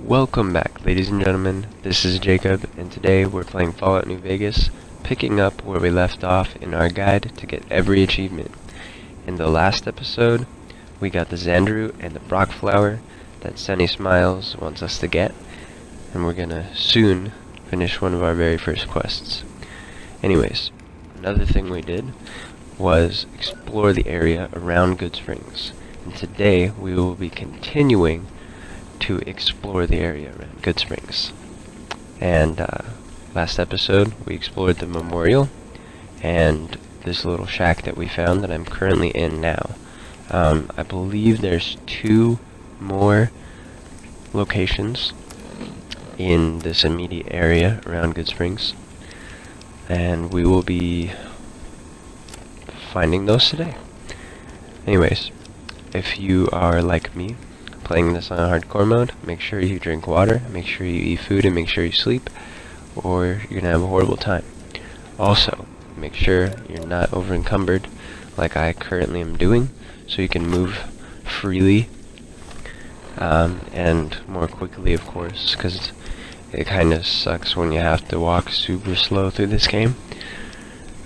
Welcome back, ladies and gentlemen. This is Jacob, and today we're playing Fallout New Vegas, picking up where we left off in our guide to get every achievement. In the last episode, we got the Xanderoot and the Brock Flower that Sunny Smiles wants us to get, and we're gonna soon finish one of our very first quests. Anyways, another thing we did was explore the area around Goodsprings, and today we will be continuing to explore the area around Goodsprings. And last episode we explored the memorial and this little shack that we found that I'm currently in now. I believe there's 2 more locations in this immediate area around Goodsprings, and we will be finding those today. Anyways, if you are like me, playing this on hardcore mode, make sure you drink water, make sure you eat food, and make sure you sleep, or you're gonna have a horrible time. Also, make sure you're not over encumbered like I currently am doing, so you can move freely and more quickly, of course, because it kind of sucks when you have to walk super slow through this game.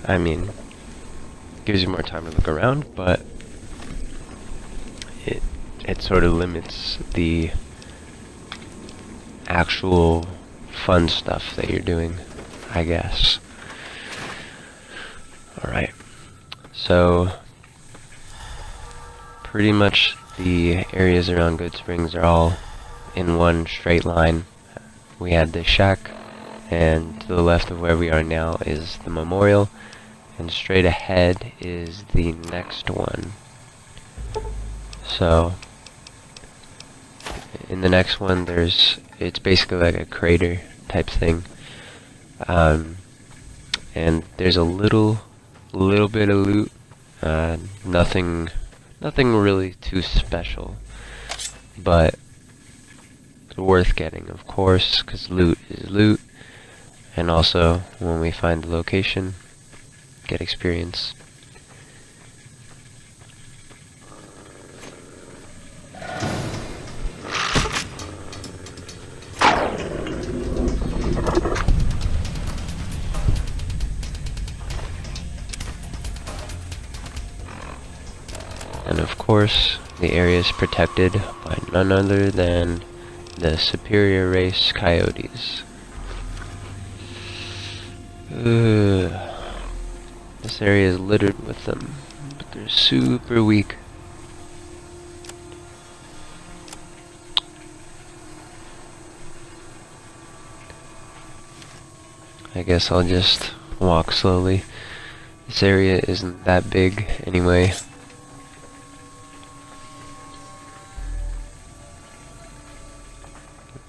I mean, it gives you more time to look around, but it sort of limits the actual fun stuff that you're doing, I guess. Alright, so pretty much the areas around Goodsprings are all in one straight line. We had the shack, and to the left of where we are now is the memorial, and straight ahead is the next one. So in the next one, it's basically like a crater type thing, and there's a little bit of loot, nothing really too special, but worth getting, of course, because loot is loot, and also when we find the location, get experience. And of course, the area is protected by none other than the superior race coyotes. This area is littered with them, but they're super weak. I guess I'll just walk slowly. This area isn't that big anyway.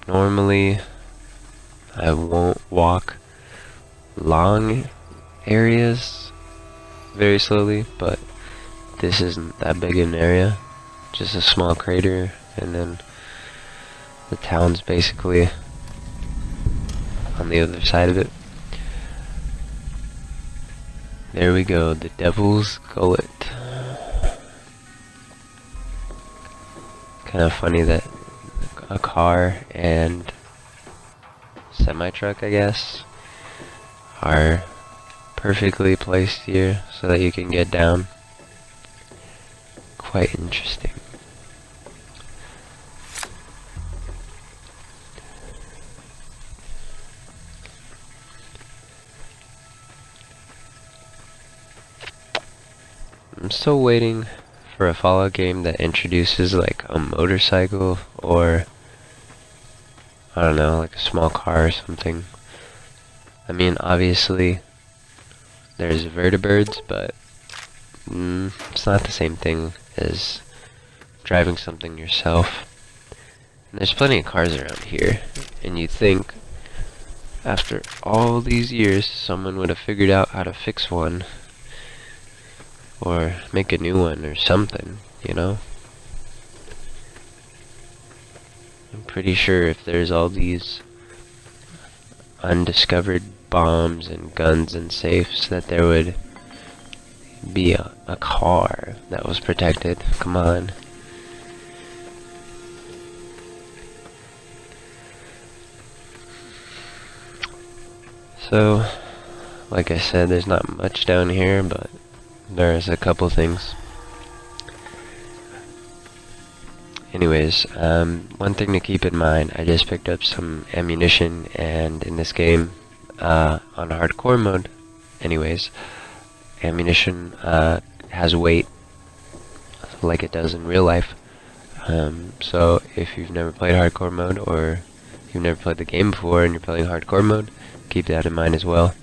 Normally, I won't walk long areas very slowly, but this isn't that big an area. Just a small crater, and then the town's basically on the other side of it. There we go, the Devil's Gullet. Kind of funny that a car and semi-truck, I guess, are perfectly placed here so that you can get down. Quite interesting. I'm still waiting for a Fallout game that introduces like a motorcycle, or I don't know, like a small car or something. I mean, obviously there's vertibirds, but it's not the same thing as driving something yourself. And there's plenty of cars around here, and you'd think after all these years someone would have figured out how to fix one or make a new one or something, you know? I'm pretty sure if there's all these undiscovered bombs and guns and safes that there would be a car that was protected. Come on. So, like I said, there's not much down here, but there's a couple things. Anyways, one thing to keep in mind, I just picked up some ammunition, and in this game, on hardcore mode, anyways, ammunition has weight like it does in real life. So if you've never played hardcore mode, or you've never played the game before and you're playing hardcore mode, keep that in mind as well.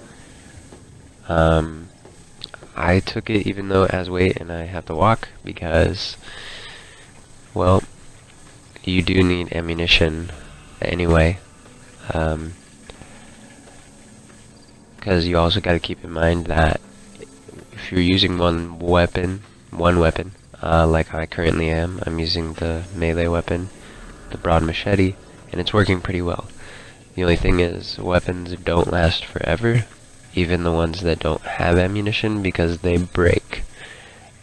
I took it even though it has weight and I have to walk because, well, you do need ammunition anyway. Because you also got to keep in mind that if you're using one weapon, like I currently am, I'm using the melee weapon, the broad machete, and it's working pretty well. The only thing is, weapons don't last forever, even the ones that don't have ammunition, because they break.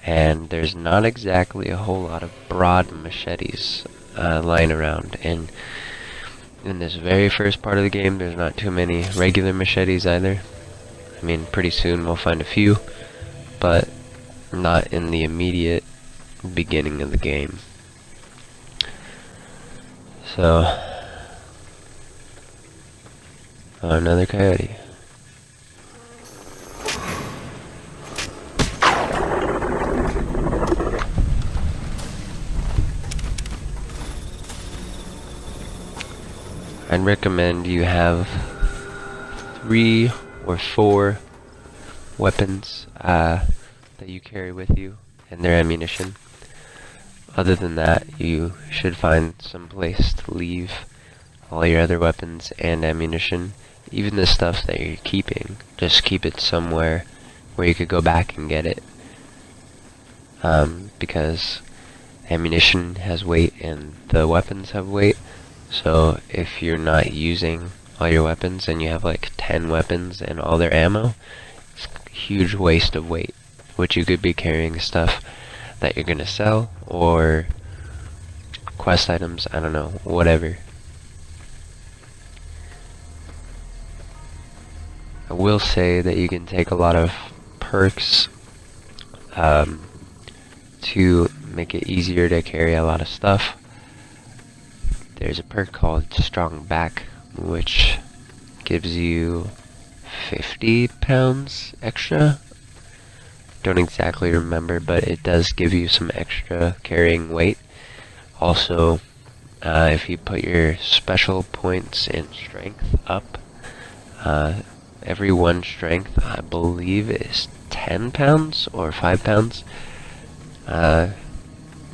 And there's not exactly a whole lot of broad machetes lying around. And in this very first part of the game, there's not too many regular machetes either. I mean, pretty soon we'll find a few, but not in the immediate beginning of the game. So, another coyote. I'd recommend you have 3 or 4 weapons that you carry with you and their ammunition. Other than that, you should find some place to leave all your other weapons and ammunition. Even the stuff that you're keeping, just keep it somewhere where you could go back and get it. Because ammunition has weight and the weapons have weight. So if you're not using all your weapons and you have like 10 weapons and all their ammo, it's a huge waste of weight, which you could be carrying stuff that you're gonna sell, or quest items, I don't know, whatever. I will say that you can take a lot of perks to make it easier to carry a lot of stuff. There's a perk called Strong Back, which gives you 50 pounds extra. Don't exactly remember, but it does give you some extra carrying weight. Also, if you put your special points in strength up, every 1 strength, I believe, is 10 pounds or 5 pounds. Not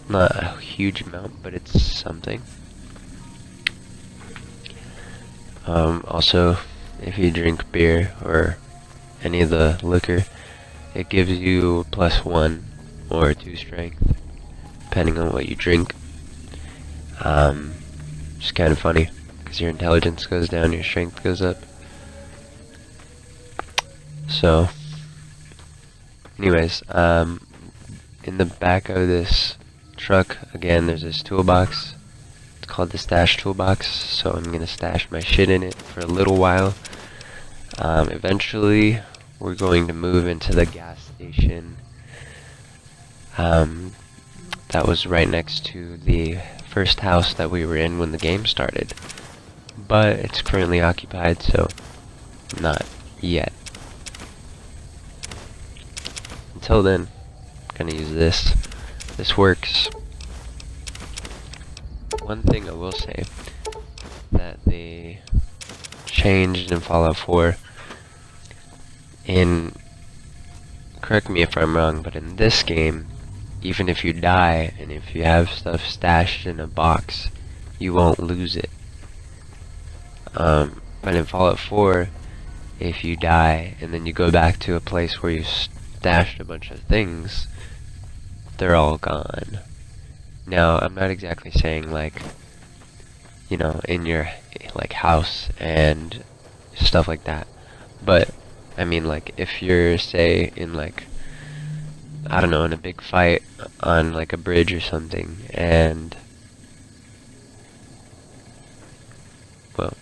a huge amount, but it's something. Also, if you drink beer or any of the liquor, it gives you +1 or 2 strength, depending on what you drink. It's kind of funny, because your intelligence goes down, your strength goes up. So, anyways, in the back of this truck, again, there's this toolbox. It's called the stash toolbox, so I'm gonna stash my shit in it for a little while. Eventually, we're going to move into the gas station that was right next to the first house that we were in when the game started. But it's currently occupied, so not yet. Until then, I'm gonna use this. This works. One thing I will say that they changed in Fallout 4, correct me if I'm wrong, but in this game, even if you die and if you have stuff stashed in a box, you won't lose it. But in Fallout 4, if you die and then you go back to a place where you stashed a bunch of things, they're all gone. Now, I'm not exactly saying, like, you know, in your like house and stuff like that, but I mean, like, if you're, say, in, like, I don't know, in a big fight on like a bridge or something, and, well,